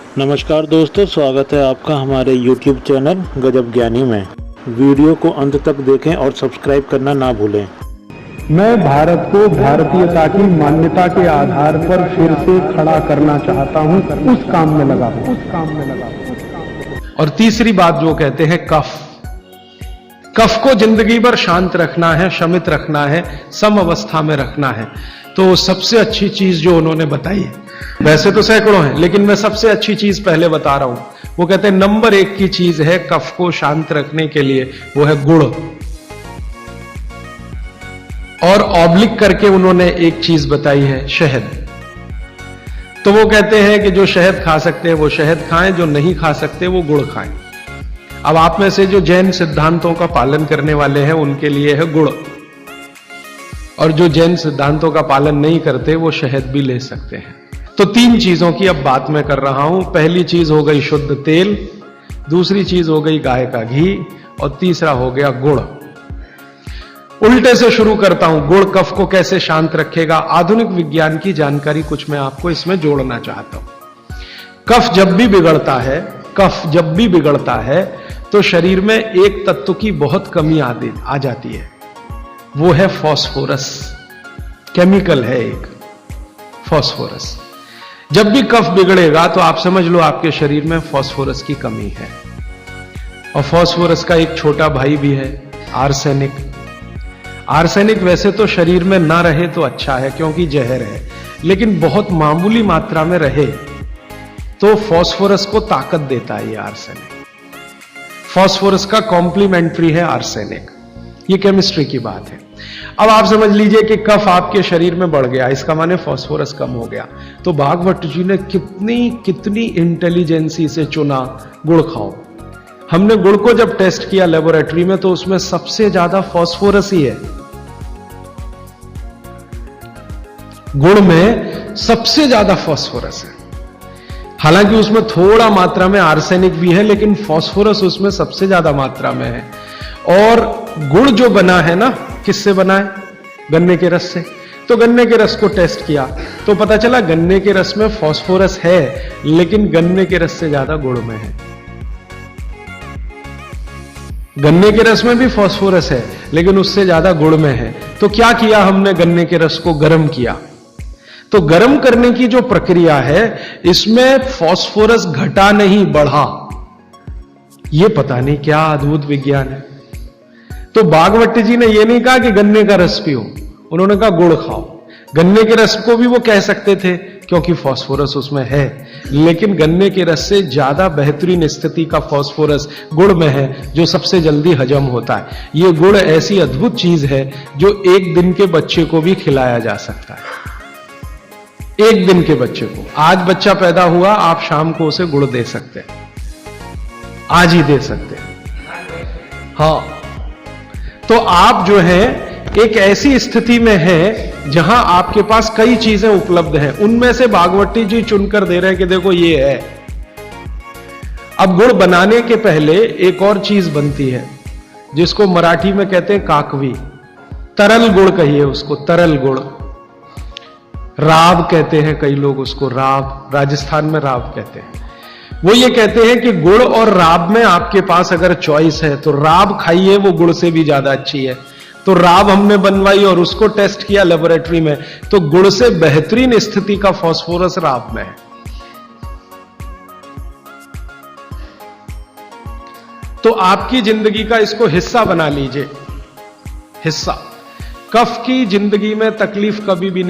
नमस्कार दोस्तों, स्वागत है आपका हमारे YouTube चैनल गजब ज्ञानी में। वीडियो को अंत तक देखें और सब्सक्राइब करना ना भूलें। मैं भारत को भारतीयता की मान्यता के आधार पर फिर से खड़ा करना चाहता हूं, उस काम में लगा हूं। और तीसरी बात जो कहते हैं कफ को जिंदगी भर शांत रखना है, शमित रखना है, सम अवस्था में रखना है। तो सबसे अच्छी चीज जो उन्होंने बताई है, वैसे तो सैकड़ों हैं लेकिन मैं सबसे अच्छी चीज पहले बता रहा हूं। वो कहते हैं नंबर 1 की चीज है कफ को शांत रखने के लिए, वो है गुड़। और ऑब्लिक करके उन्होंने एक चीज बताई है, शहद। तो वो कहते हैं कि जो शहद खा सकते हैं वो शहद खाएं, जो नहीं खा सकते वो गुड़ खाएं। अब आप में से जो जैन सिद्धांतों का पालन करने वाले हैं उनके लिए है गुड़, और जो जैन सिद्धांतों का पालन नहीं करते वो शहद भी ले सकते हैं। तो 3 चीजों की अब बात मैं कर रहा हूं। पहली चीज हो गई शुद्ध तेल, दूसरी चीज हो गई गाय का घी, और तीसरा हो गया गुड़। उल्टे से शुरू करता हूं, गुड़ कफ को कैसे शांत रखेगा। आधुनिक विज्ञान की जानकारी कुछ मैं आपको इसमें जोड़ना चाहता हूं। कफ जब भी बिगड़ता है तो शरीर में एक तत्व की बहुत कमी आ जाती है, वो है फास्फोरस। केमिकल है एक फास्फोरस। जब भी कफ बिगड़ेगा तो आप समझ लो आपके शरीर में फास्फोरस की कमी है। और फास्फोरस का एक छोटा भाई भी है, आर्सेनिक। आर्सेनिक वैसे तो शरीर में ना रहे तो अच्छा है क्योंकि जहर है, लेकिन बहुत मामूली मात्रा में रहे तो फास्फोरस को ताकत देता है ये आर्सेनिक। फास्फोरस का कॉम्प्लीमेंट्री है आर्सेनिक। ये केमिस्ट्री की बात है। अब आप समझ लीजिए कि कफ आपके शरीर में बढ़ गया, इसका माने फास्फोरस कम हो गया। तो भागवत जी ने कितनी इंटेलिजेंसी से चुना, गुड़ खाओ। हमने गुड़ को जब टेस्ट किया लेबोरेटरी में तो उसमें सबसे ज्यादा फास्फोरस ही है। गुड़ में सबसे ज्यादा फास्फोरस है। हालांकि उसमें थोड़ा मात्रा में आर्सेनिक भी है, लेकिन फास्फोरस उसमें सबसे ज्यादा मात्रा में है। और गुड़ जो बना है ना, किससे बना है? गन्ने के रस से। तो गन्ने के रस को टेस्ट किया तो पता चला गन्ने के रस में फास्फोरस है, लेकिन गन्ने के रस से ज्यादा गुड़ में है। गन्ने के रस में भी फास्फोरस है, लेकिन उससे ज्यादा गुड़ में है। तो क्या किया हमने? गन्ने के रस को गर्म किया। तो गर्म करने की जो प्रक्रिया है, इसमें फास्फोरस घटा नहीं, बढ़ा। यह पता नहीं क्या अद्भुत विज्ञान है। तो भागवत जी ने यह नहीं कहा कि गन्ने का रस पियो, उन्होंने कहा गुड़ खाओ। गन्ने के रस को भी वो कह सकते थे क्योंकि फास्फोरस उसमें है, लेकिन गन्ने के रस से ज्यादा बेहतरीन स्थिति का फास्फोरस गुड़ में है, जो सबसे जल्दी हजम होता है। ये गुड़ ऐसी अद्भुत चीज है जो 1 दिन के बच्चे को भी खिलाया जा सकता है। 1 दिन के बच्चे को, आज बच्चा पैदा हुआ, आप शाम को उसे गुड़ दे सकते हैं, आज ही दे सकते हैं। हाँ, तो आप जो है एक ऐसी स्थिति में है जहां आपके पास कई चीजें उपलब्ध हैं, उनमें से भागवती जी चुनकर दे रहे हैं कि देखो ये है। अब गुड़ बनाने के पहले एक और चीज बनती है जिसको मराठी में कहते हैं काकवी। तरल गुड़ कहिए उसको, तरल गुड़। राब कहते हैं कई लोग उसको, राब, राजस्थान में राब कहते हैं। वो ये कहते हैं कि गुड़ और राब में आपके पास अगर चॉइस है तो राब खाइए, वो गुड़ से भी ज्यादा अच्छी है। तो राब हमने बनवाई और उसको टेस्ट किया लेबोरेटरी में, तो गुड़ से बेहतरीन स्थिति का फास्फोरस राब में है। तो आपकी जिंदगी का इसको हिस्सा बना लीजिए, हिस्सा। कफ की जिंदगी में तकलीफ कभी भी नहीं